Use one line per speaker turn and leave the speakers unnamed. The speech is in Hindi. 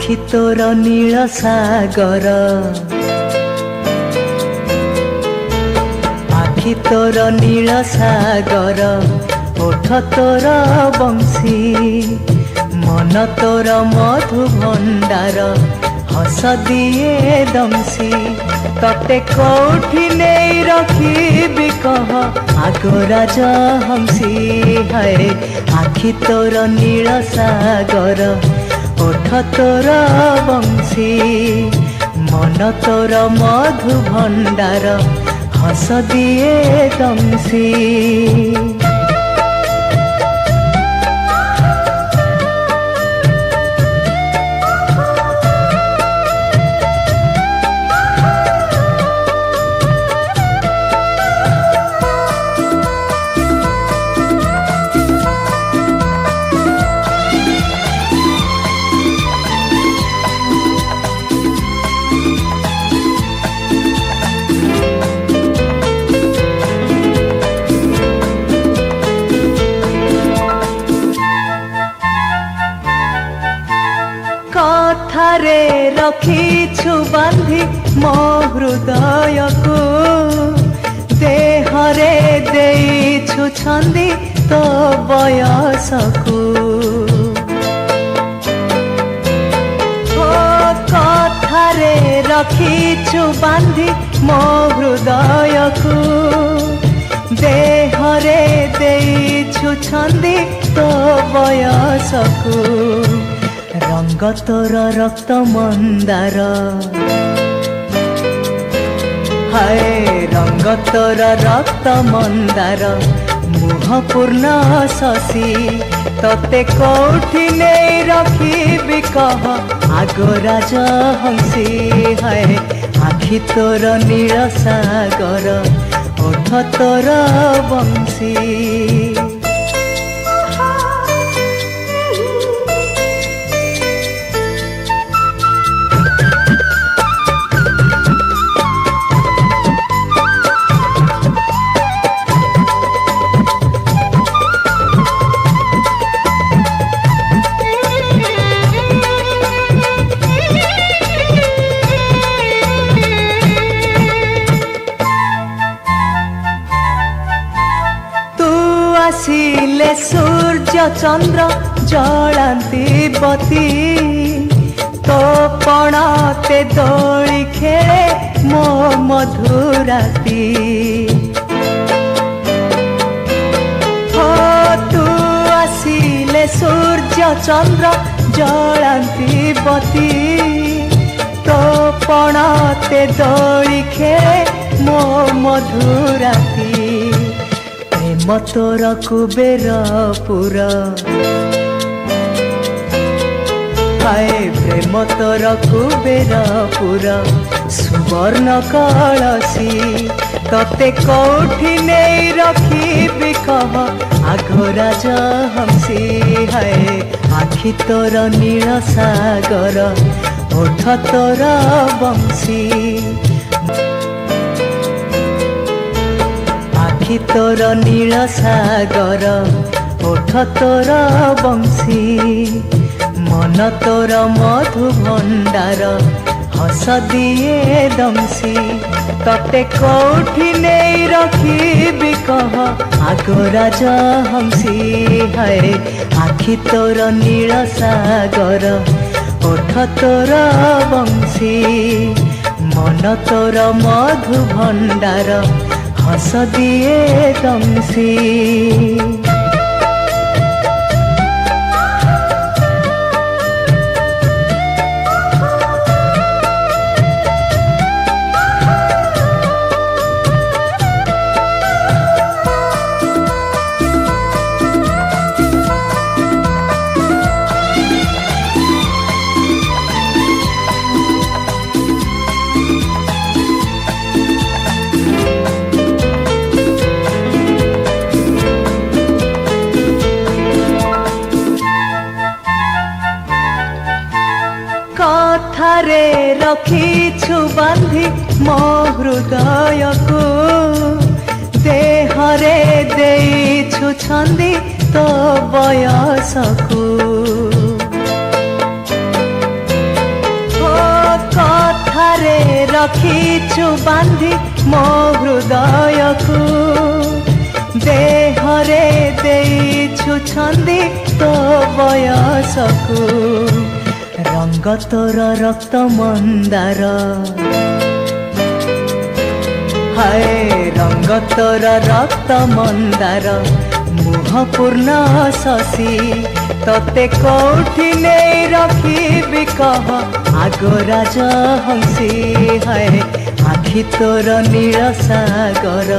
आखि तोर नील सागर आखि तोर नील सागर ओठ तोर बंशी मन तोर मधु भंडार हस दिए दंशी तते कौठी नहीं रखी कह आगराज हंसी है आखि तोर नील सागर ओठ तोर बंशी मन तोर मधु भंडार हस दिए दंशी कथारे रखीछु बांधी मो हृदय को देहरे देइछु छंदी तो बयस को कथारे रखीछु बांधी मो हृदय को देहरे देइछु छंदी तो बयस को रंग तोर रक्त मंदार हाय रंग तोर रक्त मंदार मुह पूर्ण शशि तते कौठी नहीं रखी कह आगराज हंसी हाय आखि तोर नील सागर ओठ तोर बंशी आसिले सूर्य चंद्र जलांती बती तो पणाते दोली खेले मो मधुराती हो तू आसिले सूर्य चंद्र जलांती बती तो पणाते दोली खेले मो मधुराती मतोर कुबेर पुरा हाय प्रेम तोर कुबेर पुरा सुवर्ण कलसी तते कौठी नहीं रखी कह आगराज हंसी हाय आखि तोर नील सागर ओठ तोर बंशी आखि तोर नील सागर ओठ तोर बंशी मन तोर मधु भंडार हस दिए दंशी तते कौठी नहीं रखी कह आगराज हंसी हाय आखि तोर नील सागर ओठ तोर बंशी मन तोर मधु भंडार हस दिए दंशी कथारे रखीछु बांधी मो हृदय को देहरे देइछु छंदी तो बयस को रखिछु बांधी मो हृदयकु देहरे देइछु छंदी तो बयसकु रंग तोर रक्त मंदार हाय रंग तोर रक्त मंदार मुह पूर्ण शशि तते कौठी नहीं रखी कह आग राज हंसी हाय आखि तोर नील सागर।